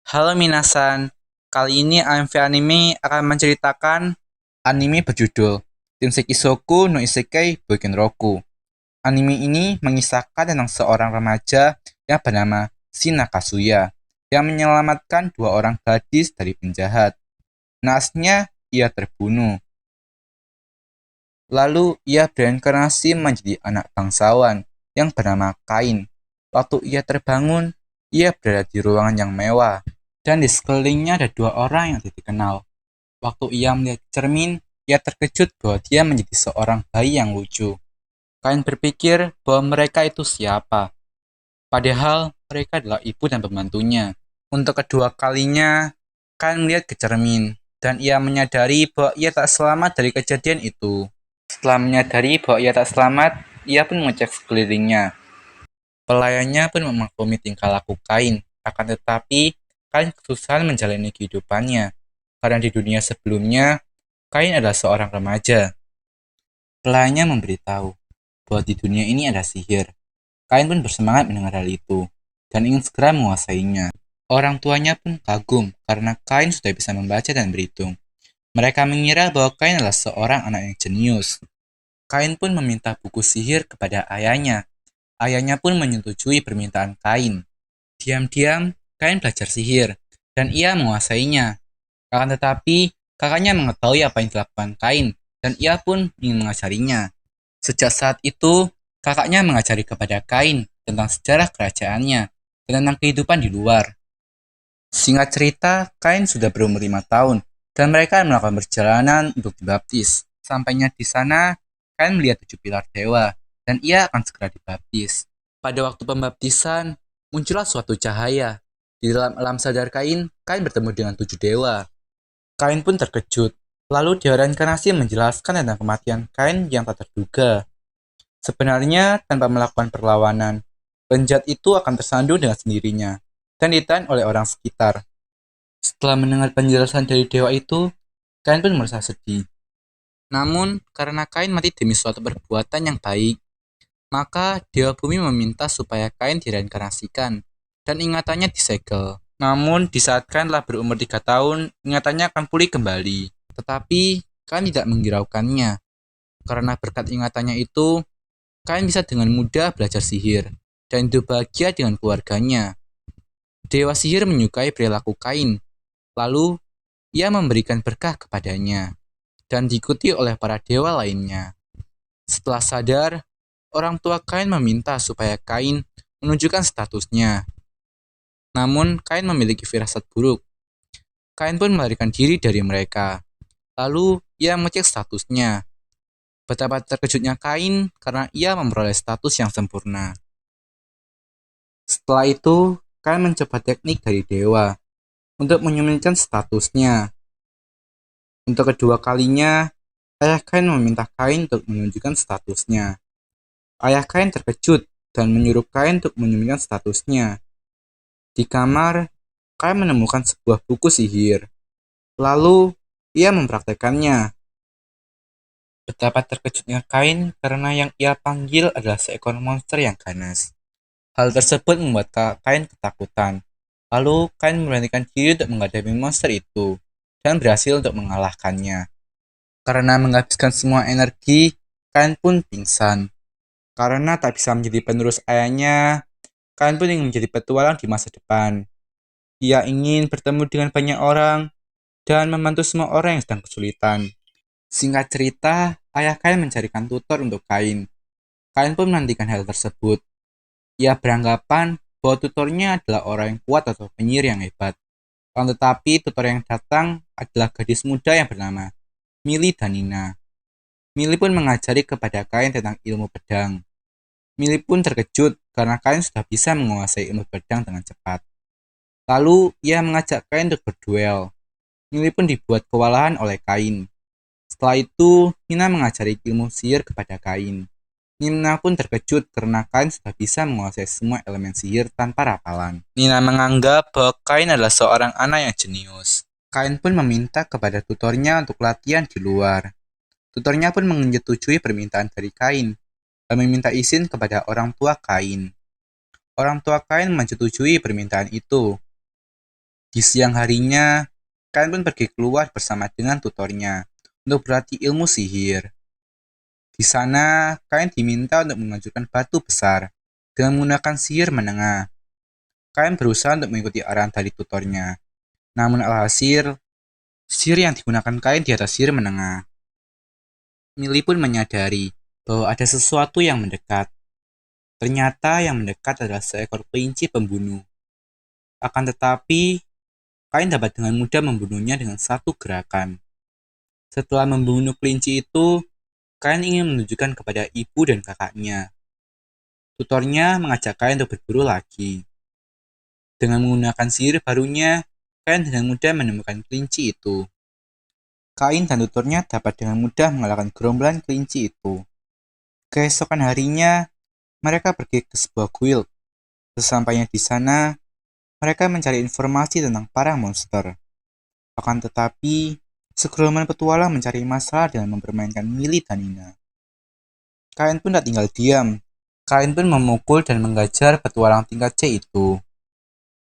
Halo minasan, kali ini AMV Anime akan menceritakan anime berjudul Tenseki Soku no Isekai Bokenroku. Anime ini mengisahkan tentang seorang remaja yang bernama Shin Nakasuya yang menyelamatkan dua orang gadis dari penjahat. Naasnya, ia terbunuh. Lalu ia bereinkarnasi menjadi anak bangsawan yang bernama Kain. Waktu ia terbangun, ia berada di ruangan yang mewah dan di sekelilingnya ada dua orang yang tidak dikenal. Waktu ia melihat cermin, ia terkejut bahwa dia menjadi seorang bayi yang lucu. Kain berpikir bahwa mereka itu siapa, padahal mereka adalah ibu dan pembantunya. Untuk kedua kalinya, Kain melihat ke cermin, dan ia menyadari bahwa ia tak selamat dari kejadian itu. Setelah menyadari bahwa ia tak selamat, ia pun mengecek sekelilingnya. Pelayannya pun memaklumi tingkah laku Kain, akan tetapi Kain kesusahan menjalani kehidupannya, karena di dunia sebelumnya, Kain adalah seorang remaja. Pelayannya memberitahu bahwa di dunia ini ada sihir. Kain pun bersemangat mendengar hal itu, dan ingin segera menguasainya. Orang tuanya pun kagum karena Kain sudah bisa membaca dan berhitung. Mereka mengira bahwa Kain adalah seorang anak yang jenius. Kain pun meminta buku sihir kepada ayahnya. Ayahnya pun menyetujui permintaan Kain. Diam-diam, Kain belajar sihir, dan ia menguasainya. Akan tetapi, kakaknya mengetahui apa yang dilakukan Kain, dan ia pun ingin mengajarinya. Sejak saat itu, kakaknya mengajari kepada Kain tentang sejarah kerajaannya dan tentang kehidupan di luar. Singkat cerita, Kain sudah berumur 5 tahun, dan mereka melakukan perjalanan untuk dibaptis. Sampainya di sana, Kain melihat 7 pilar dewa, dan ia akan segera dibaptis. Pada waktu pembaptisan, muncullah suatu cahaya. Di dalam alam sadar Kain, Kain bertemu dengan 7 dewa. Kain pun terkejut. Lalu Dewa Reinkarnasi menjelaskan tentang kematian Kain yang tak terduga. Sebenarnya, tanpa melakukan perlawanan, penjahat itu akan tersandung dengan sendirinya dan ditahan oleh orang sekitar. Setelah mendengar penjelasan dari dewa itu, Kain pun merasa sedih. Namun, karena Kain mati demi suatu perbuatan yang baik, maka Dewa Bumi meminta supaya Kain direinkarnasikan dan ingatannya disegel. Namun, di saat Kain telah berumur 3 tahun, ingatannya akan pulih kembali. Tetapi, Kain tidak menghiraukannya. Karena berkat ingatannya itu, Kain bisa dengan mudah belajar sihir dan hidup bahagia dengan keluarganya. Dewa sihir menyukai perilaku Kain. Lalu, ia memberikan berkah kepadanya dan diikuti oleh para dewa lainnya. Setelah sadar, orang tua Kain meminta supaya Kain menunjukkan statusnya. Namun, Kain memiliki firasat buruk. Kain pun melarikan diri dari mereka. Lalu, ia mengecek statusnya. Betapa terkejutnya Kain karena ia memperoleh status yang sempurna. Setelah itu, Kain mencoba teknik dari dewa untuk menyembunyikan statusnya. Untuk kedua kalinya, ayah Kain meminta Kain untuk menunjukkan statusnya. Ayah Kain terkejut dan menyuruh Kain untuk menyembunyikan statusnya. Di kamar, Kain menemukan sebuah buku sihir. Lalu, ia mempraktekannya. Betapa terkejutnya Kain karena yang ia panggil adalah seekor monster yang ganas. Hal tersebut membuat Kain ketakutan. Lalu, Kain memberanikan diri untuk menghadapi monster itu dan berhasil untuk mengalahkannya. Karena menghabiskan semua energi, Kain pun pingsan. Karena tak bisa menjadi penerus ayahnya, Kain pun ingin menjadi petualang di masa depan. Ia ingin bertemu dengan banyak orang dan membantu semua orang yang sedang kesulitan. Singkat cerita, ayah Kain mencarikan tutor untuk Kain. Kain pun menantikan hal tersebut. Ia beranggapan bahwa tutornya adalah orang yang kuat atau penyihir yang hebat. Akan tetapi tutor yang datang adalah gadis muda yang bernama Mili Danina. Mili pun mengajari kepada Kain tentang ilmu pedang. Mili pun terkejut karena Kain sudah bisa menguasai ilmu pedang dengan cepat. Lalu ia mengajak Kain untuk berduel. Mili pun dibuat kewalahan oleh Kain. Setelah itu, Nina mengajari ilmu sihir kepada Kain. Nina pun terkejut karena Kain sudah bisa menguasai semua elemen sihir tanpa rapalan. Nina menganggap bahwa Kain adalah seorang anak yang jenius. Kain pun meminta kepada tutornya untuk latihan di luar. Tutornya pun menyetujui permintaan dari Kain dan meminta izin kepada orang tua Kain. Orang tua Kain menyetujui permintaan itu. Di siang harinya, Kain pun pergi keluar bersama dengan tutornya untuk berlatih ilmu sihir. Di sana, Kain diminta untuk mengajukan batu besar dengan menggunakan sihir menengah. Kain berusaha untuk mengikuti arahan dari tutornya. Namun alhasil, sihir yang digunakan Kain di atas sihir menengah. Milly pun menyadari bahwa ada sesuatu yang mendekat. Ternyata yang mendekat adalah seekor kelinci pembunuh. Akan tetapi, Kain dapat dengan mudah membunuhnya dengan satu gerakan. Setelah membunuh kelinci itu, Kain ingin menunjukkan kepada ibu dan kakaknya. Tutornya mengajak Kain untuk berburu lagi. Dengan menggunakan sihir barunya, Kain dengan mudah menemukan kelinci itu. Kain dan tutornya dapat dengan mudah mengalahkan gerombolan kelinci itu. Keesokan harinya, mereka pergi ke sebuah guild. Sesampainya di sana, mereka mencari informasi tentang para monster. Akan tetapi, segerombolan petualang mencari masalah dengan mempermainkan Milly dan Nina. Kain pun tak tinggal diam. Kain pun memukul dan menggajar petualang tingkat C itu.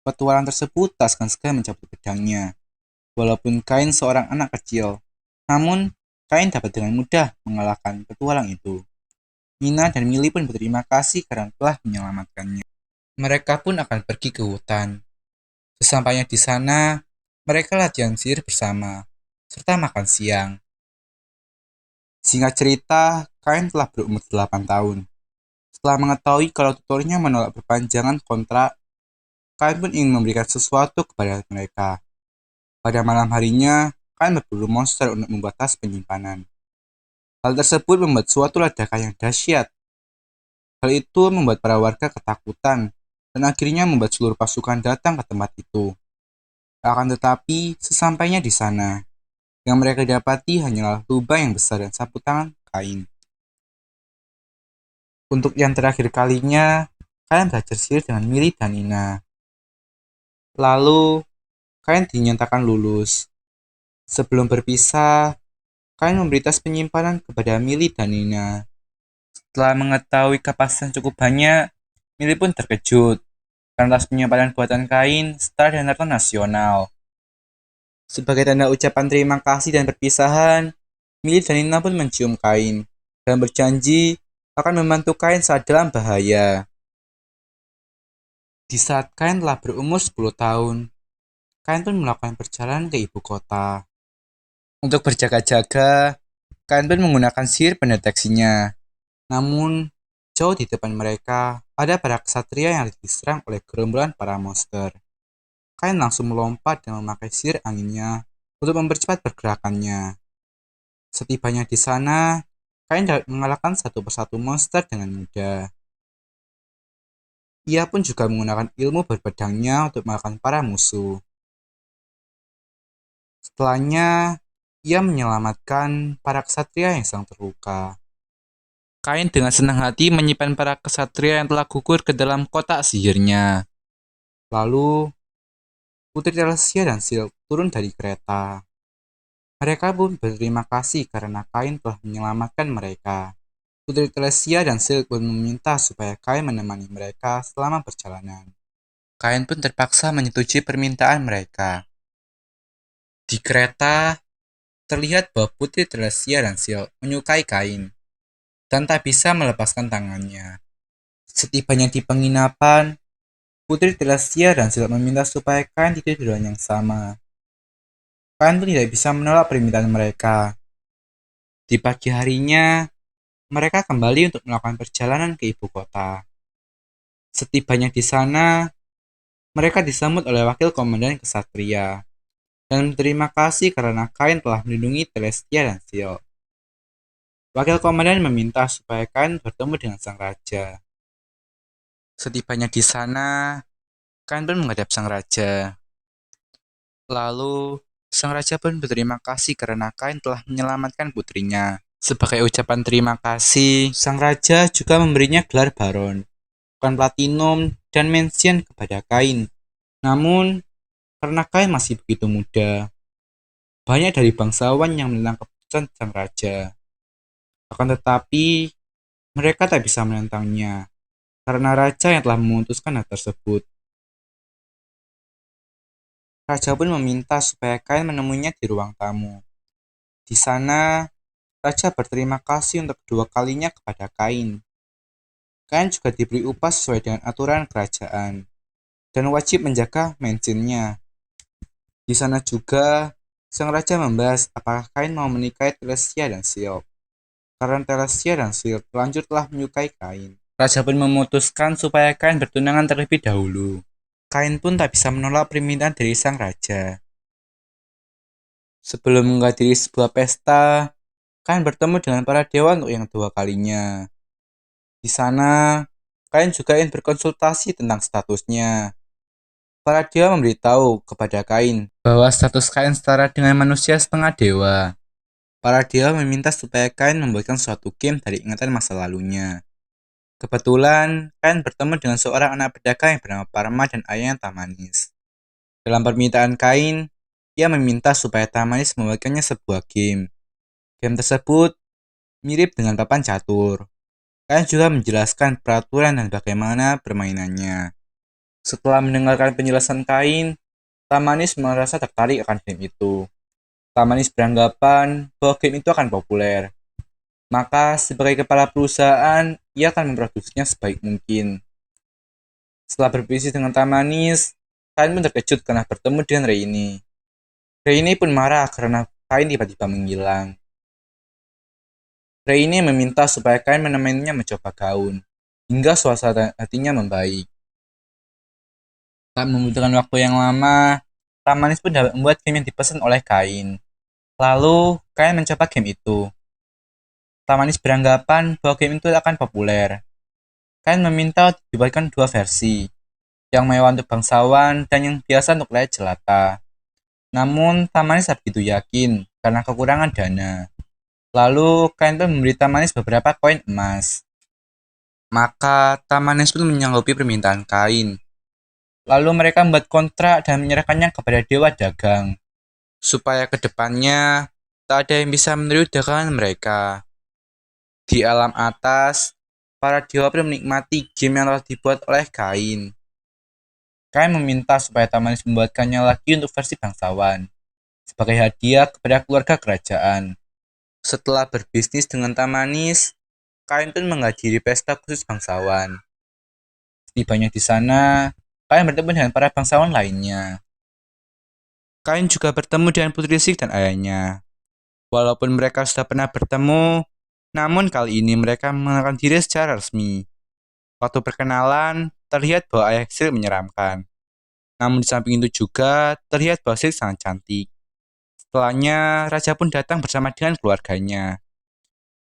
Petualang tersebut tak segan-segan mencabut pedangnya. Walaupun Kain seorang anak kecil, namun Kain dapat dengan mudah mengalahkan petualang itu. Nina dan Milly pun berterima kasih karena telah menyelamatkannya. Mereka pun akan pergi ke hutan. Sesampainya di sana, mereka latihan sihir bersama, serta makan siang. Singkat cerita, Kain telah berumur 8 tahun. Setelah mengetahui kalau tutornya menolak perpanjangan kontrak, Kain pun ingin memberikan sesuatu kepada mereka. Pada malam harinya, Kain berburu monster untuk membuat tas penyimpanan. Hal tersebut membuat suatu ledakan yang dahsyat. Hal itu membuat para warga ketakutan, dan akhirnya membuat seluruh pasukan datang ke tempat itu. Akan tetapi, sesampainya di sana, yang mereka dapati hanyalah lubang yang besar dan sapu tangan Kain. Untuk yang terakhir kalinya, Kain belajar sihir dengan Milly dan Nina. Lalu, Kain dinyatakan lulus. Sebelum berpisah, Kain memberi tas penyimpanan kepada Milly dan Nina. Setelah mengetahui kapasitas cukup banyak, Milly pun terkejut karena tas penyimpanan buatan Kain setara dengan harta nasional. Sebagai tanda ucapan terima kasih dan perpisahan, Milly dan Nina pun mencium Kain dan berjanji akan membantu Kain saat dalam bahaya. Di saat Kain telah berumur 10 tahun, Kain pun melakukan perjalanan ke ibu kota. Untuk berjaga-jaga, Kain pun menggunakan sihir pendeteksinya. Namun, jauh di depan mereka, ada para ksatria yang diserang oleh gerombolan para monster. Kain langsung melompat dan memakai sihir anginnya untuk mempercepat pergerakannya. Setibanya di sana, Kain dapat mengalahkan satu persatu monster dengan mudah. Ia pun juga menggunakan ilmu berpedangnya untuk mengalahkan para musuh. Setelahnya, ia menyelamatkan para ksatria yang sedang terluka. Kain dengan senang hati menyimpan para ksatria yang telah gugur ke dalam kotak sihirnya. Lalu, Putri Telesia dan Silk turun dari kereta. Mereka pun berterima kasih karena Kain telah menyelamatkan mereka. Putri Telesia dan Silk pun meminta supaya Kain menemani mereka selama perjalanan. Kain pun terpaksa menyetujui permintaan mereka. Di kereta, terlihat bahwa Putri Telesia dan Silk menyukai Kain dan tak bisa melepaskan tangannya. Setibanya di penginapan, Putri Telesia dan Silk meminta supaya Kain tidur di ruangan yang sama. Kain pun tidak bisa menolak permintaan mereka. Di pagi harinya, mereka kembali untuk melakukan perjalanan ke ibu kota. Setibanya di sana, mereka disambut oleh wakil komandan ksatria dan berterima kasih karena Kain telah melindungi Telesia dan Silk. Wakil komandan meminta supaya Kain bertemu dengan sang raja. Setibanya di sana, Kain pun menghadap sang raja. Lalu, sang raja pun berterima kasih karena Kain telah menyelamatkan putrinya. Sebagai ucapan terima kasih, sang raja juga memberinya gelar baron, bukan platinum, dan mention kepada Kain. Namun, karena Kain masih begitu muda, banyak dari bangsawan yang menentang keputusan sang raja. Akan tetapi, mereka tak bisa menentangnya, karena raja yang telah memutuskan hal tersebut. Raja pun meminta supaya Kain menemuinya di ruang tamu. Di sana, Raja berterima kasih untuk kedua kalinya kepada Kain. Kain juga diberi upah sesuai dengan aturan kerajaan dan wajib menjaga mansionnya. Di sana juga, sang raja membahas apakah Kain mau menikahi Telesia dan Silk. Karena Telesia dan Silk terlanjur telah menyukai Kain. Raja pun memutuskan supaya Kain bertunangan terlebih dahulu. Kain pun tak bisa menolak permintaan dari sang raja. Sebelum menghadiri sebuah pesta, Kain bertemu dengan para dewa untuk yang kedua kalinya. Di sana, Kain juga ingin berkonsultasi tentang statusnya. Para dewa memberitahu kepada Kain bahwa status Kain setara dengan manusia setengah dewa. Para dewa meminta supaya Kain membuatkan suatu game dari ingatan masa lalunya. Kebetulan, Kain bertemu dengan seorang anak pedagang yang bernama Parma dan ayahnya Tamanis. Dalam permintaan Kain, ia meminta supaya Tamanis membuatkannya sebuah game. Game tersebut mirip dengan papan catur. Kain juga menjelaskan peraturan dan bagaimana permainannya. Setelah mendengarkan penjelasan Kain, Tamanis merasa tertarik akan game itu. Tamanis beranggapan bahwa game itu akan populer. Maka sebagai kepala perusahaan, ia akan memproduksinya sebaik mungkin. Setelah berbisnis dengan Tamanis, Kain pun terkejut karena bertemu dengan Reini. Reini pun marah karena Kain tiba-tiba menghilang. Reini meminta supaya Kain menemaninya mencoba gaun, hingga suasana hatinya membaik. Tak membutuhkan waktu yang lama, Tamanis pun dapat membuat game yang dipesan oleh Kain. Lalu, Kain mencoba game itu. Tamanis beranggapan bahwa game itu akan populer. Kain meminta dibuatkan dua versi, yang mewah untuk bangsawan dan yang biasa untuk rakyat jelata. Namun, Tamanis tak begitu yakin karena kekurangan dana. Lalu, Kain pun memberi Tamanis beberapa koin emas. Maka, Tamanis pun menyanggupi permintaan Kain. Lalu mereka membuat kontrak dan menyerahkannya kepada Dewa Dagang, supaya kedepannya tak ada yang bisa meniru dagangan mereka. Di alam atas, para dewa pun menikmati game yang telah dibuat oleh Kain. Kain meminta supaya Tamanis membuatkannya lagi untuk versi bangsawan, sebagai hadiah kepada keluarga kerajaan. Setelah berbisnis dengan Tamanis, Kain pun menghadiri pesta khusus bangsawan. Setibanya di sana, Kain bertemu dengan para bangsawan lainnya. Kain juga bertemu dengan Putri Sik dan ayahnya. Walaupun mereka sudah pernah bertemu, namun kali ini mereka mengenalkan diri secara resmi. Waktu perkenalan, terlihat bahwa ayah Sik menyeramkan. Namun di samping itu juga terlihat bahwa Sik sangat cantik. Setelahnya, Raja pun datang bersama dengan keluarganya.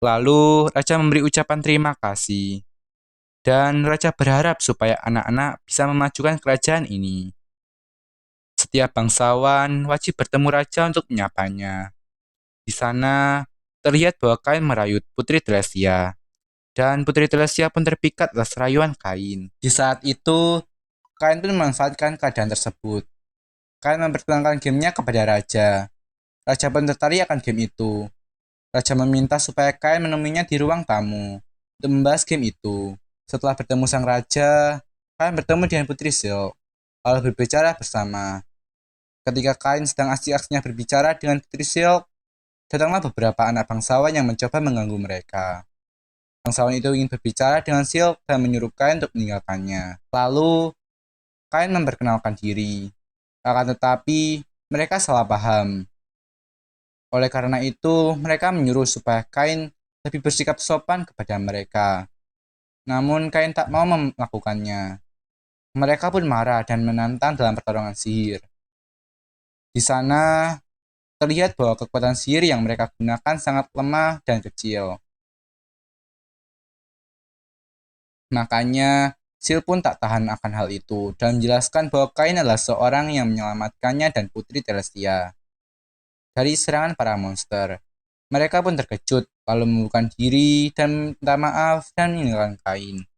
Lalu, Raja memberi ucapan terima kasih. Dan Raja berharap supaya anak-anak bisa memajukan kerajaan ini. Setiap bangsawan wajib bertemu Raja untuk menyapanya. Di sana, terlihat bahwa Kain merayut Putri Telesia. Dan Putri Telesia pun terpikat atas rayuan Kain. Di saat itu, Kain pun memanfaatkan keadaan tersebut. Kain memperkenalkan gamenya kepada Raja. Raja pun tertarik akan game itu. Raja meminta supaya Kain menemuinya di ruang tamu untuk membahas game itu. Setelah bertemu sang raja, Kain bertemu dengan Putri Silk, lalu berbicara bersama. Ketika Kain sedang asik-asiknya berbicara dengan Putri Silk, datanglah beberapa anak bangsawan yang mencoba mengganggu mereka. Bangsawan itu ingin berbicara dengan Silk dan menyuruh Kain untuk meninggalkannya. Lalu, Kain memperkenalkan diri. Akan tetapi, mereka salah paham. Oleh karena itu, mereka menyuruh supaya Kain lebih bersikap sopan kepada mereka. Namun Kain tak mau melakukannya. Mereka pun marah dan menantang dalam pertarungan sihir. Di sana, terlihat bahwa kekuatan sihir yang mereka gunakan sangat lemah dan kecil. Makanya, Sil pun tak tahan akan hal itu dan menjelaskan bahwa Kain adalah seorang yang menyelamatkannya dan Putri Telesia dari serangan para monster. Mereka pun terkejut, lalu membuka diri dan minta maaf dan meninggalkan Kain.